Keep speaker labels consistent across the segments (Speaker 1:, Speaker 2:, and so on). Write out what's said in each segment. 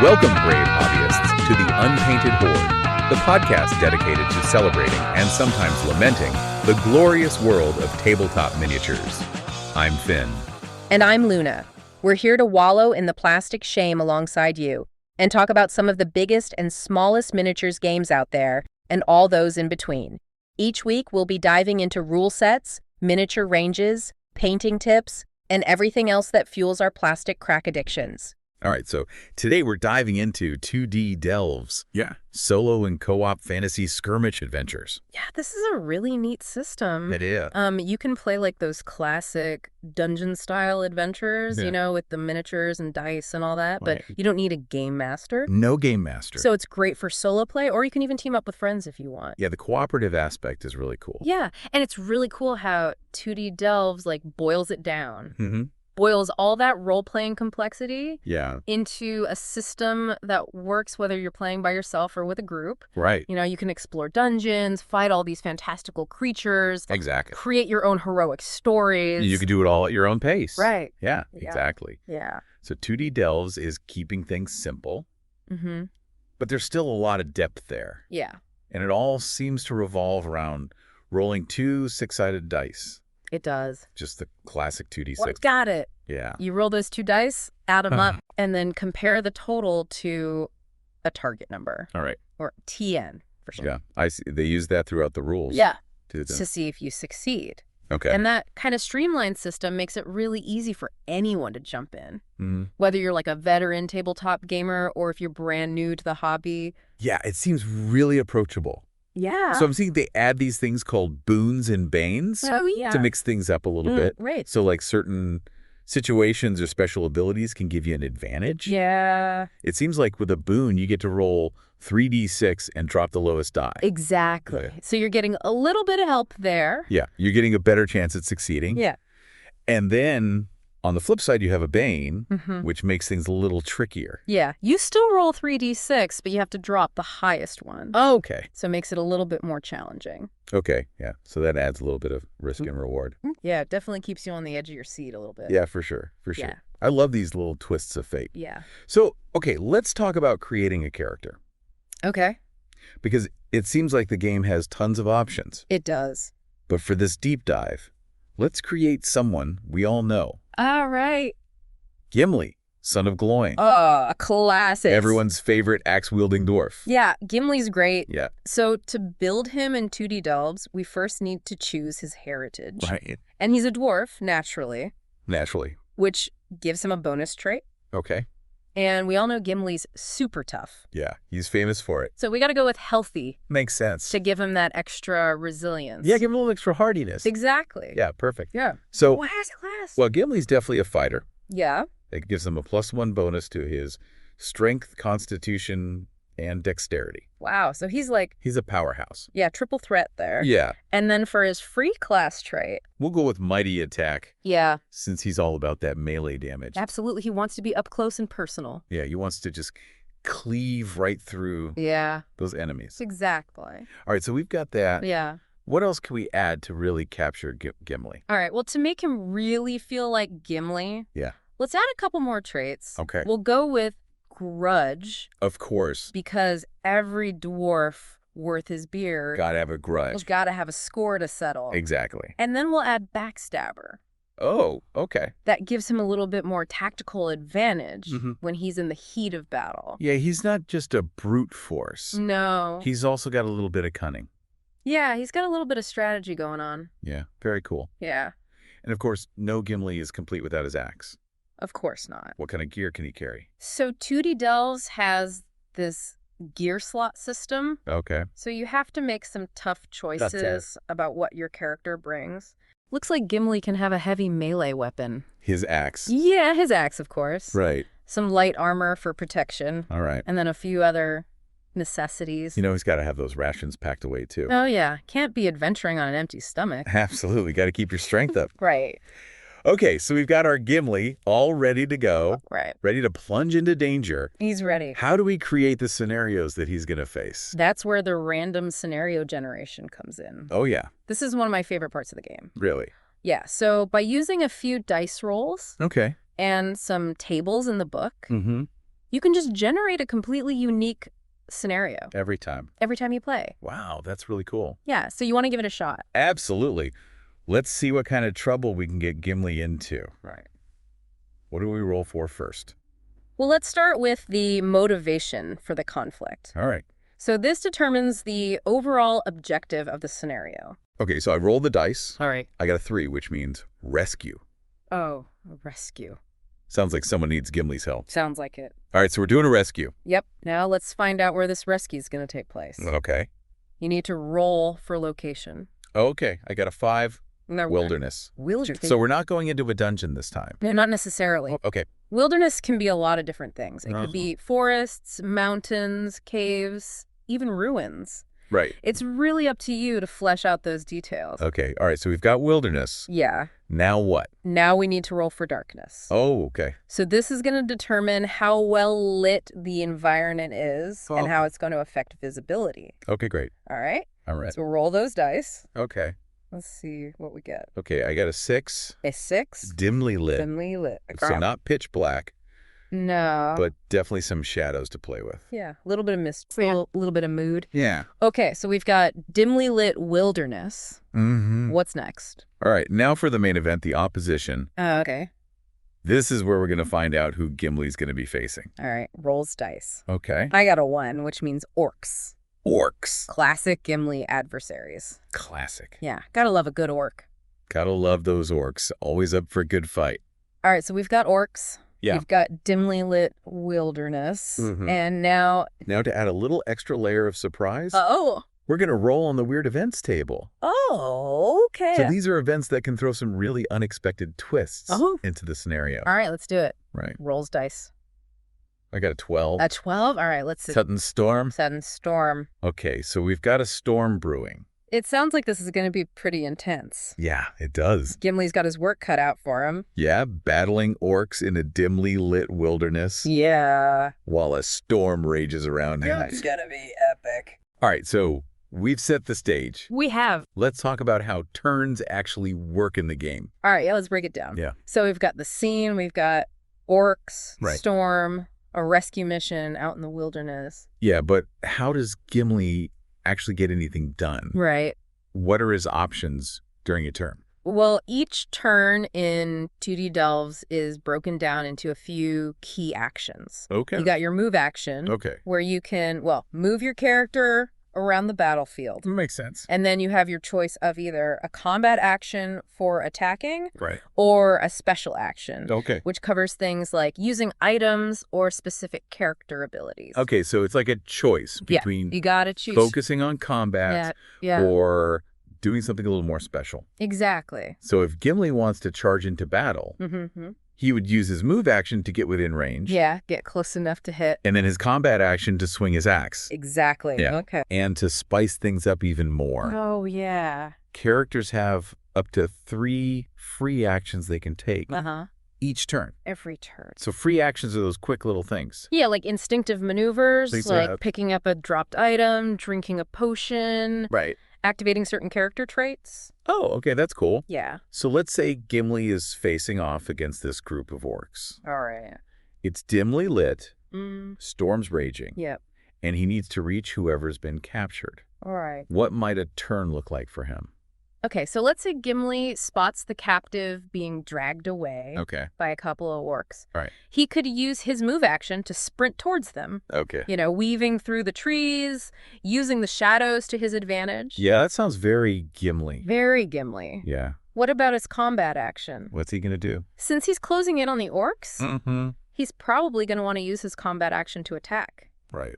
Speaker 1: Welcome, brave hobbyists, to the Unpainted Horde, the podcast dedicated to celebrating and sometimes lamenting the glorious world of tabletop miniatures. I'm Finn.
Speaker 2: And I'm Luna. We're here to wallow in the plastic shame alongside you and talk about some of the biggest and smallest miniatures games out there and all those in between. Each week, we'll be diving into rule sets, miniature ranges, painting tips, and everything else that fuels our plastic crack addictions.
Speaker 1: All right, so today we're diving into 2D delves. Yeah. Solo and co-op fantasy skirmish adventures.
Speaker 2: Yeah, this is a really neat system.
Speaker 1: It is.
Speaker 2: You can play like those classic dungeon-style adventures, with the miniatures and dice and all that, but you don't need a game master.
Speaker 1: No game master.
Speaker 2: So it's great for solo play, or you can even team up with friends if you want.
Speaker 1: Yeah, the cooperative aspect is really cool.
Speaker 2: Yeah, and it's really cool how 2D delves boils it down.
Speaker 1: Mm-hmm.
Speaker 2: Boils all that role-playing complexity
Speaker 1: Yeah.
Speaker 2: into a system that works whether you're playing by yourself or with a group.
Speaker 1: Right.
Speaker 2: You can explore dungeons, fight all these fantastical creatures.
Speaker 1: Exactly.
Speaker 2: Create your own heroic stories.
Speaker 1: You can do it all at your own pace.
Speaker 2: Right.
Speaker 1: Yeah, exactly.
Speaker 2: Yeah.
Speaker 1: So 2D delves is keeping things simple,
Speaker 2: Mm-hmm.
Speaker 1: but there's still a lot of depth there.
Speaker 2: Yeah.
Speaker 1: And it all seems to revolve around rolling 2 six-sided dice.
Speaker 2: It does.
Speaker 1: Just the classic 2D6.
Speaker 2: Well, got it.
Speaker 1: Yeah.
Speaker 2: You roll those 2 dice, add them up, and then compare the total to a target number.
Speaker 1: All right.
Speaker 2: Or TN, for sure.
Speaker 1: Yeah. I see. They use that throughout the rules.
Speaker 2: Yeah.
Speaker 1: To
Speaker 2: see if you succeed.
Speaker 1: Okay.
Speaker 2: And that kind of streamlined system makes it really easy for anyone to jump in.
Speaker 1: Mm-hmm.
Speaker 2: Whether you're like a veteran tabletop gamer or if you're brand new to the hobby.
Speaker 1: Yeah, it seems really approachable.
Speaker 2: Yeah.
Speaker 1: So I'm seeing they add these things called boons and banes to mix things up a little bit.
Speaker 2: Right.
Speaker 1: So like certain situations or special abilities can give you an advantage.
Speaker 2: Yeah.
Speaker 1: It seems like with a boon, you get to roll 3d6 and drop the lowest die.
Speaker 2: Exactly.
Speaker 1: Okay.
Speaker 2: So you're getting a little bit of help there.
Speaker 1: Yeah, you're getting a better chance at succeeding.
Speaker 2: Yeah.
Speaker 1: And then on the flip side, you have a bane,
Speaker 2: Mm-hmm.
Speaker 1: which makes things a little trickier.
Speaker 2: Yeah. You still roll 3d6, but you have to drop the highest one.
Speaker 1: Oh, okay.
Speaker 2: So it makes it a little bit more challenging.
Speaker 1: Okay, yeah. So that adds a little bit of risk and reward.
Speaker 2: Yeah, it definitely keeps you on the edge of your seat a little bit.
Speaker 1: Yeah, for sure, for sure.
Speaker 2: Yeah.
Speaker 1: I love these little twists of fate.
Speaker 2: Yeah.
Speaker 1: So, okay, let's talk about creating a character.
Speaker 2: Okay.
Speaker 1: Because it seems like the game has tons of options.
Speaker 2: It does.
Speaker 1: But for this deep dive, let's create someone we all know.
Speaker 2: All right.
Speaker 1: Gimli, son of Gloin.
Speaker 2: Oh, a classic.
Speaker 1: Everyone's favorite axe-wielding dwarf.
Speaker 2: Yeah, Gimli's great.
Speaker 1: Yeah.
Speaker 2: So to build him in 2D delves, we first need to choose his heritage.
Speaker 1: Right.
Speaker 2: And he's a dwarf, naturally,
Speaker 1: Naturally.
Speaker 2: which gives him a bonus trait.
Speaker 1: Okay.
Speaker 2: And we all know Gimli's super tough.
Speaker 1: Yeah, he's famous for it.
Speaker 2: So we got to go with healthy
Speaker 1: Makes sense.
Speaker 2: to give him that extra resilience.
Speaker 1: Yeah, give him a little extra hardiness.
Speaker 2: Exactly.
Speaker 1: Yeah, perfect.
Speaker 2: Yeah.
Speaker 1: So,
Speaker 2: Class.
Speaker 1: well, Gimli's definitely a fighter.
Speaker 2: Yeah.
Speaker 1: It gives him a +1 bonus to his strength, constitution, and dexterity.
Speaker 2: Wow. So he's
Speaker 1: He's a powerhouse.
Speaker 2: triple threat there.
Speaker 1: Yeah.
Speaker 2: And then for his free class trait.
Speaker 1: We'll go with mighty attack
Speaker 2: Yeah.
Speaker 1: since he's all about that melee damage.
Speaker 2: Absolutely. He wants to be up close and personal.
Speaker 1: Yeah, he wants to just cleave right through
Speaker 2: Yeah.
Speaker 1: those enemies.
Speaker 2: Exactly.
Speaker 1: All right, so we've got that.
Speaker 2: Yeah.
Speaker 1: What else can we add to really capture Gimli?
Speaker 2: All right. Well, to make him really feel like Gimli,
Speaker 1: Yeah.
Speaker 2: let's add a couple more traits.
Speaker 1: Okay.
Speaker 2: We'll go with grudge
Speaker 1: Of course.
Speaker 2: because every dwarf worth his beard
Speaker 1: Gotta have a
Speaker 2: has
Speaker 1: grudge.
Speaker 2: got to have a score to settle.
Speaker 1: Exactly.
Speaker 2: And then we'll add backstabber.
Speaker 1: Oh, okay.
Speaker 2: That gives him a little bit more tactical advantage
Speaker 1: Mhm.
Speaker 2: when he's in the heat of battle.
Speaker 1: Yeah, he's not just a brute force.
Speaker 2: No.
Speaker 1: He's also got a little bit of cunning.
Speaker 2: Yeah, he's got a little bit of strategy going on.
Speaker 1: Yeah, very cool.
Speaker 2: Yeah,
Speaker 1: And of course, no Gimli is complete without his axe.
Speaker 2: of course not.
Speaker 1: What kind of gear can he carry?
Speaker 2: So 2D Delves has this gear slot system.
Speaker 1: Okay.
Speaker 2: So you have to make some tough
Speaker 1: That's
Speaker 2: choices about what your character brings. Looks like Gimli can have a heavy melee weapon.
Speaker 1: His axe.
Speaker 2: Yeah, his axe, of course.
Speaker 1: Right.
Speaker 2: Some light armor for protection.
Speaker 1: All right.
Speaker 2: And then a few other necessities.
Speaker 1: You know, he's got to have those rations packed away, too.
Speaker 2: Oh, yeah. Can't be adventuring on an empty stomach.
Speaker 1: Absolutely. Got to keep your strength up.
Speaker 2: Right.
Speaker 1: Okay, so we've got our Gimli all ready to go,
Speaker 2: Right.
Speaker 1: ready to plunge into danger.
Speaker 2: He's ready.
Speaker 1: How do we create the scenarios that he's going to face?
Speaker 2: That's where the random scenario generation comes in.
Speaker 1: Oh, yeah.
Speaker 2: This is one of my favorite parts of the game.
Speaker 1: Really?
Speaker 2: Yeah, so by using a few dice rolls
Speaker 1: Okay.
Speaker 2: and some tables in the book,
Speaker 1: Mm-hmm.
Speaker 2: You can just generate a completely unique scenario
Speaker 1: Every time.
Speaker 2: every time you play.
Speaker 1: Wow, that's really cool.
Speaker 2: Yeah, so you want to give it a shot.
Speaker 1: Absolutely. Let's see what kind of trouble we can get Gimli into.
Speaker 2: Right.
Speaker 1: What do we roll for first?
Speaker 2: Well, let's start with the motivation for the conflict.
Speaker 1: All right.
Speaker 2: So this determines the overall objective of the scenario.
Speaker 1: Okay, so I rolled the dice.
Speaker 2: All right.
Speaker 1: I got a 3, which means rescue.
Speaker 2: Oh, a rescue.
Speaker 1: Sounds like someone needs Gimli's help.
Speaker 2: Sounds like it.
Speaker 1: All right, so we're doing a rescue.
Speaker 2: Yep. Now let's find out where this rescue is going to take place.
Speaker 1: Okay.
Speaker 2: You need to roll for location.
Speaker 1: Okay, I got a 5,
Speaker 2: No,
Speaker 1: wilderness.
Speaker 2: Wilderness.
Speaker 1: So we're not going into a dungeon this time.
Speaker 2: No, not necessarily.
Speaker 1: Okay.
Speaker 2: Wilderness can be a lot of different things. It
Speaker 1: Uh-huh.
Speaker 2: could be forests, mountains, caves, even ruins.
Speaker 1: Right.
Speaker 2: It's really up to you to flesh out those details.
Speaker 1: Okay, all right, so we've got wilderness.
Speaker 2: Yeah.
Speaker 1: Now what?
Speaker 2: Now we need to roll for darkness.
Speaker 1: Oh, okay.
Speaker 2: So this is going to determine how well lit the environment is and how it's going to affect visibility.
Speaker 1: Okay, great.
Speaker 2: All right?
Speaker 1: I'm ready.
Speaker 2: So roll those dice.
Speaker 1: Okay.
Speaker 2: Let's see what we get.
Speaker 1: Okay, I got a 6.
Speaker 2: A 6.
Speaker 1: Dimly lit.
Speaker 2: Dimly lit.
Speaker 1: So not pitch black,
Speaker 2: No.
Speaker 1: but definitely some shadows to play with.
Speaker 2: Yeah, a little bit of mist, a little bit of mood.
Speaker 1: Yeah.
Speaker 2: Okay, so we've got dimly lit wilderness.
Speaker 1: Mm-hmm.
Speaker 2: What's next?
Speaker 1: All right, now for the main event, the opposition.
Speaker 2: Okay.
Speaker 1: This is where we're going to find out who Gimli's going to be facing.
Speaker 2: All right, rolls dice.
Speaker 1: Okay.
Speaker 2: I got a 1, which means orcs.
Speaker 1: Orcs.
Speaker 2: Classic Gimli adversaries.
Speaker 1: Classic.
Speaker 2: Yeah, gotta love a good orc.
Speaker 1: Gotta love those orcs. Always up for a good fight.
Speaker 2: All right, so we've got orcs.
Speaker 1: Yeah.
Speaker 2: We've got dimly lit wilderness.
Speaker 1: Mhm.
Speaker 2: And now...
Speaker 1: Now to add a little extra layer of surprise,
Speaker 2: Oh.
Speaker 1: we're going to roll on the weird events table.
Speaker 2: Oh, okay.
Speaker 1: So these are events that can throw some really unexpected twists
Speaker 2: Oh.
Speaker 1: into the scenario.
Speaker 2: All right, let's do it.
Speaker 1: Right.
Speaker 2: Rolls dice.
Speaker 1: I got a 12.
Speaker 2: A 12? All right, let's see.
Speaker 1: Sudden storm.
Speaker 2: Sudden storm.
Speaker 1: Okay, so we've got a storm brewing.
Speaker 2: It sounds like this is going to be pretty intense.
Speaker 1: Yeah, it does.
Speaker 2: Gimli's got his work cut out for him.
Speaker 1: Yeah, battling orcs in a dimly lit wilderness
Speaker 2: Yeah.
Speaker 1: while a storm rages around him.
Speaker 2: It's going to be epic.
Speaker 1: All right, so we've set the stage.
Speaker 2: We have.
Speaker 1: Let's talk about how turns actually work in the game.
Speaker 2: All right, yeah, let's break it down.
Speaker 1: Yeah.
Speaker 2: So we've got the scene, we've got orcs,
Speaker 1: Right.
Speaker 2: storm, a rescue mission out in the wilderness.
Speaker 1: Yeah, but how does Gimli actually get anything done?
Speaker 2: Right.
Speaker 1: What are his options during a turn?
Speaker 2: Well, each turn in 2D Delves is broken down into a few key actions.
Speaker 1: Okay.
Speaker 2: You got your move action,
Speaker 1: Okay.
Speaker 2: where you can, move your character around the battlefield.
Speaker 1: Makes sense.
Speaker 2: And then you have your choice of either a combat action for attacking
Speaker 1: Right.
Speaker 2: or a special action,
Speaker 1: Okay.
Speaker 2: which covers things like using items or specific character abilities.
Speaker 1: Okay, so it's like a choice between
Speaker 2: You gotta choose.
Speaker 1: focusing on combat
Speaker 2: Yeah,
Speaker 1: or doing something a little more special.
Speaker 2: exactly.
Speaker 1: So if Gimli wants to charge into battle,
Speaker 2: Mm-hmm.
Speaker 1: he would use his move action to get within range.
Speaker 2: Yeah, get close enough to hit.
Speaker 1: And then his combat action to swing his axe.
Speaker 2: Exactly.
Speaker 1: Yeah.
Speaker 2: Okay.
Speaker 1: And to spice things up even more.
Speaker 2: Oh, yeah.
Speaker 1: Characters have up to 3 free actions they can take
Speaker 2: Uh-huh.
Speaker 1: each turn.
Speaker 2: Every turn.
Speaker 1: So free actions are those quick little things.
Speaker 2: Yeah, like instinctive maneuvers,
Speaker 1: Things
Speaker 2: like
Speaker 1: that-
Speaker 2: picking up a dropped item, drinking a potion,
Speaker 1: Right.
Speaker 2: activating certain character traits.
Speaker 1: Oh, okay, that's cool.
Speaker 2: Yeah.
Speaker 1: So let's say Gimli is facing off against this group of orcs.
Speaker 2: All right.
Speaker 1: It's dimly lit,
Speaker 2: Mm,
Speaker 1: storm's raging,
Speaker 2: yep.
Speaker 1: and he needs to reach whoever's been captured.
Speaker 2: All right.
Speaker 1: What might a turn look like for him?
Speaker 2: Okay, so let's say Gimli spots the captive being dragged away
Speaker 1: Okay.
Speaker 2: by a couple of orcs.
Speaker 1: All right.
Speaker 2: He could use his move action to sprint towards them,
Speaker 1: Okay.
Speaker 2: weaving through the trees, using the shadows to his advantage.
Speaker 1: Yeah, that sounds very Gimli.
Speaker 2: Very Gimli.
Speaker 1: Yeah.
Speaker 2: What about his combat action?
Speaker 1: What's he going to do?
Speaker 2: Since he's closing in on the orcs,
Speaker 1: Mm-hmm.
Speaker 2: he's probably going to want to use his combat action to attack.
Speaker 1: Right.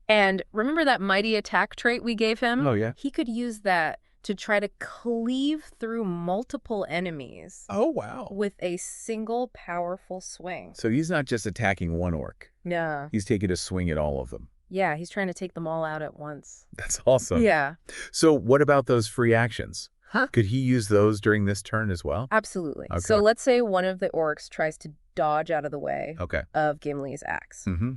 Speaker 2: And remember that mighty attack trait we gave him?
Speaker 1: Oh, yeah.
Speaker 2: He could use that to try to cleave through multiple enemies
Speaker 1: Oh, wow.
Speaker 2: with a single powerful swing.
Speaker 1: So he's not just attacking one orc.
Speaker 2: Yeah.
Speaker 1: He's taking a swing at all of them.
Speaker 2: Yeah, he's trying to take them all out at once.
Speaker 1: That's awesome.
Speaker 2: Yeah.
Speaker 1: So what about those free actions?
Speaker 2: Huh?
Speaker 1: Could he use those during this turn as well?
Speaker 2: Absolutely.
Speaker 1: Okay.
Speaker 2: So let's say one of the orcs tries to dodge out of the way
Speaker 1: Okay.
Speaker 2: of Gimli's axe.
Speaker 1: Mm-hmm.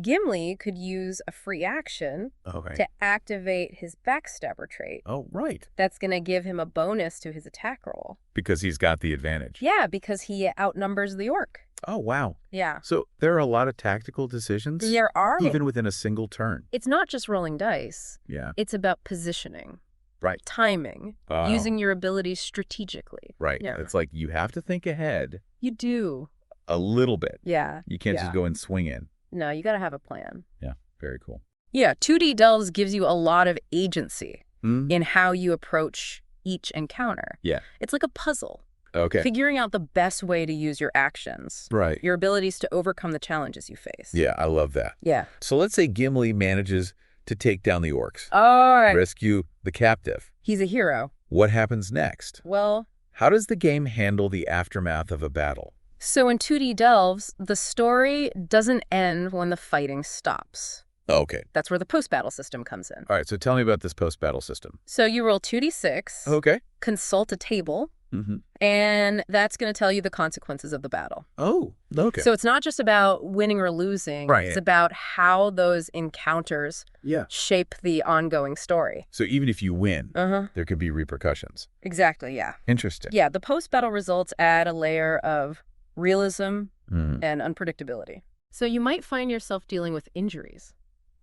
Speaker 2: Gimli could use a free action
Speaker 1: Okay.
Speaker 2: to activate his backstabber trait.
Speaker 1: Oh, right.
Speaker 2: That's going to give him a bonus to his attack roll.
Speaker 1: Because he's got the advantage.
Speaker 2: Yeah, because he outnumbers the orc.
Speaker 1: Oh, wow.
Speaker 2: Yeah.
Speaker 1: So there are a lot of tactical decisions,
Speaker 2: There are.
Speaker 1: even within a single turn.
Speaker 2: It's not just rolling dice.
Speaker 1: Yeah.
Speaker 2: It's about positioning,
Speaker 1: Right.
Speaker 2: timing,
Speaker 1: Oh.
Speaker 2: using your abilities strategically.
Speaker 1: Right.
Speaker 2: Yeah.
Speaker 1: It's like you have to think ahead
Speaker 2: You do.
Speaker 1: a little bit.
Speaker 2: Yeah.
Speaker 1: You can't
Speaker 2: Yeah.
Speaker 1: just go and swing in.
Speaker 2: No, you got to have a plan.
Speaker 1: Yeah. Very cool.
Speaker 2: Yeah, 2D Delves gives you a lot of agency
Speaker 1: Mm.
Speaker 2: in how you approach each encounter.
Speaker 1: Yeah.
Speaker 2: It's like a puzzle.
Speaker 1: Okay.
Speaker 2: Figuring out the best way to use your actions,
Speaker 1: Right.
Speaker 2: your abilities to overcome the challenges you face.
Speaker 1: Yeah, I love that.
Speaker 2: Yeah.
Speaker 1: So let's say Gimli manages to take down the orcs,
Speaker 2: All right.
Speaker 1: rescue the captive.
Speaker 2: He's a hero.
Speaker 1: What happens next?
Speaker 2: Well,
Speaker 1: How does the game handle the aftermath of a battle?
Speaker 2: so in 2D Delves, the story doesn't end when the fighting stops.
Speaker 1: Okay.
Speaker 2: That's where the post-battle system comes in.
Speaker 1: All right, so tell me about this post-battle system.
Speaker 2: So you roll 2D6,
Speaker 1: Okay.
Speaker 2: consult a table,
Speaker 1: Mm-hmm.
Speaker 2: and that's going to tell you the consequences of the battle.
Speaker 1: Oh, okay.
Speaker 2: So it's not just about winning or losing.
Speaker 1: Right.
Speaker 2: It's about how those encounters
Speaker 1: yeah.
Speaker 2: shape the ongoing story.
Speaker 1: So even if you win,
Speaker 2: Uh-huh.
Speaker 1: there could be repercussions.
Speaker 2: Exactly, yeah.
Speaker 1: Interesting.
Speaker 2: Yeah, the post-battle results add a layer of realism
Speaker 1: Mm.
Speaker 2: and unpredictability. So you might find yourself dealing with injuries,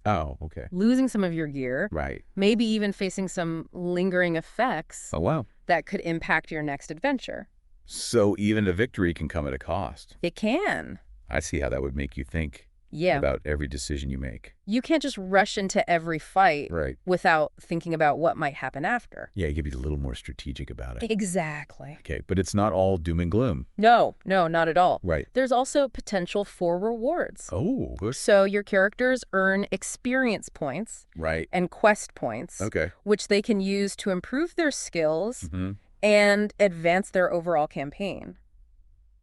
Speaker 1: Oh, okay.
Speaker 2: losing some of your gear,
Speaker 1: Right.
Speaker 2: maybe even facing some lingering effects
Speaker 1: Oh, wow.
Speaker 2: that could impact your next adventure.
Speaker 1: So even a victory can come at a cost.
Speaker 2: It can.
Speaker 1: I see how that would make you think
Speaker 2: Yeah.
Speaker 1: about every decision you make.
Speaker 2: You can't just rush into every fight
Speaker 1: Right.
Speaker 2: without thinking about what might happen after.
Speaker 1: Yeah, you could be a little more strategic about it.
Speaker 2: Exactly.
Speaker 1: Okay, but it's not all doom and gloom.
Speaker 2: No, not at all.
Speaker 1: Right.
Speaker 2: There's also potential for rewards.
Speaker 1: Oh, good.
Speaker 2: So your characters earn experience points
Speaker 1: Right.
Speaker 2: and quest points,
Speaker 1: Okay.
Speaker 2: which they can use to improve their skills
Speaker 1: hmm
Speaker 2: and advance their overall campaign.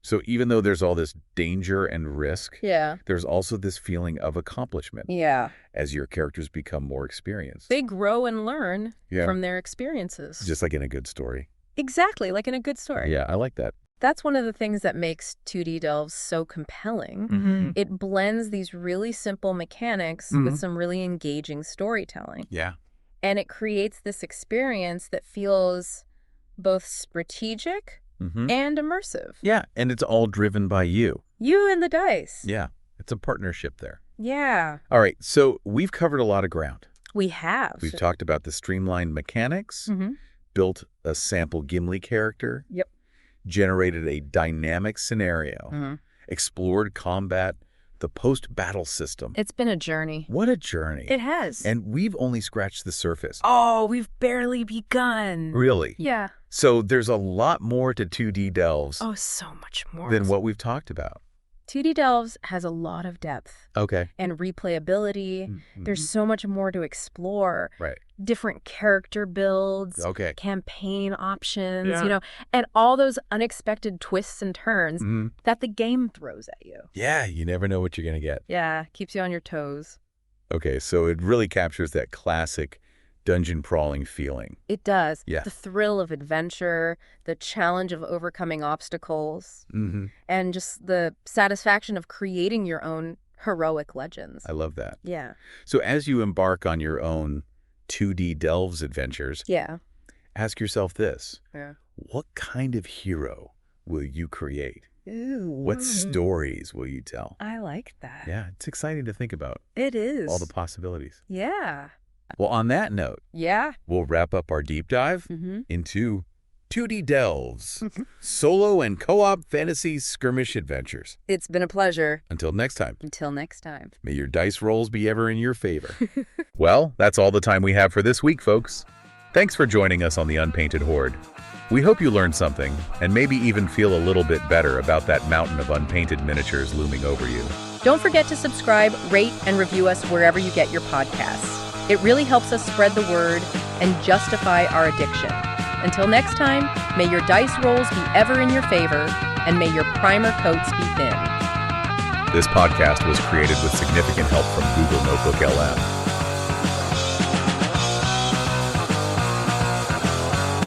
Speaker 1: So even though there's all this danger and risk,
Speaker 2: Yeah.
Speaker 1: there's also this feeling of accomplishment
Speaker 2: Yeah.
Speaker 1: as your characters become more experienced.
Speaker 2: They grow and learn
Speaker 1: Yeah.
Speaker 2: from their experiences.
Speaker 1: Just like in a good story.
Speaker 2: Exactly, like in a good story.
Speaker 1: Yeah, I like that.
Speaker 2: That's one of the things that makes 2D Delves so compelling.
Speaker 1: Mm-hmm.
Speaker 2: It blends these really simple mechanics
Speaker 1: Mhm.
Speaker 2: with some really engaging storytelling.
Speaker 1: Yeah.
Speaker 2: And it creates this experience that feels both strategic
Speaker 1: Mm-hmm.
Speaker 2: and immersive.
Speaker 1: Yeah, and it's all driven by you.
Speaker 2: You and the dice.
Speaker 1: Yeah, it's a partnership there.
Speaker 2: Yeah.
Speaker 1: All right, so we've covered a lot of ground.
Speaker 2: We have.
Speaker 1: We've talked about the streamlined mechanics,
Speaker 2: Mm-hmm.
Speaker 1: built a sample Gimli character,
Speaker 2: Yep.
Speaker 1: generated a dynamic scenario,
Speaker 2: Mm-hmm.
Speaker 1: explored combat, the post-battle system.
Speaker 2: It's been a journey.
Speaker 1: What a journey.
Speaker 2: It has.
Speaker 1: And we've only scratched the surface.
Speaker 2: Oh, we've barely begun.
Speaker 1: Really?
Speaker 2: Yeah.
Speaker 1: So there's a lot more to 2D Delves
Speaker 2: Oh, so much more.
Speaker 1: than what we've talked about.
Speaker 2: 2D Delves has a lot of depth
Speaker 1: Okay.
Speaker 2: and replayability.
Speaker 1: Mhm.
Speaker 2: There's so much more to explore.
Speaker 1: Right.
Speaker 2: Different character builds,
Speaker 1: Okay.
Speaker 2: campaign options,
Speaker 1: Yeah.
Speaker 2: and all those unexpected twists and turns
Speaker 1: Mhm.
Speaker 2: that the game throws at you.
Speaker 1: Yeah, you never know what you're going to get.
Speaker 2: Yeah, keeps you on your toes.
Speaker 1: Okay, so it really captures that classic dungeon crawling feeling.
Speaker 2: It does.
Speaker 1: Yeah.
Speaker 2: The thrill of adventure, the challenge of overcoming obstacles,
Speaker 1: Mm-hmm.
Speaker 2: and just the satisfaction of creating your own heroic legends.
Speaker 1: I love that.
Speaker 2: Yeah.
Speaker 1: So as you embark on your own 2D Delves adventures,
Speaker 2: Yeah.
Speaker 1: ask yourself this.
Speaker 2: Yeah.
Speaker 1: What kind of hero will you create?
Speaker 2: Ooh.
Speaker 1: What stories will you tell?
Speaker 2: I like that.
Speaker 1: Yeah, it's exciting to think about
Speaker 2: It is.
Speaker 1: all the possibilities.
Speaker 2: Yeah.
Speaker 1: Well, on that note,
Speaker 2: Yeah.
Speaker 1: we'll wrap up our deep dive
Speaker 2: Mm-hmm.
Speaker 1: into 2D Delves, solo and co-op fantasy skirmish adventures.
Speaker 2: It's been a pleasure.
Speaker 1: Until next time,
Speaker 2: Until next time.
Speaker 1: may your dice rolls be ever in your favor. Well, that's all the time we have for this week, folks. Thanks for joining us on the Unpainted Horde. We hope you learned something, and maybe even feel a little bit better about that mountain of unpainted miniatures looming over you.
Speaker 2: Don't forget to subscribe, rate, and review us wherever you get your podcasts. It really helps us spread the word and justify our addiction. Until next time, may your dice rolls be ever in your favor, and may your primer coats be thin.
Speaker 1: This podcast was created with significant help from Google Notebook LM.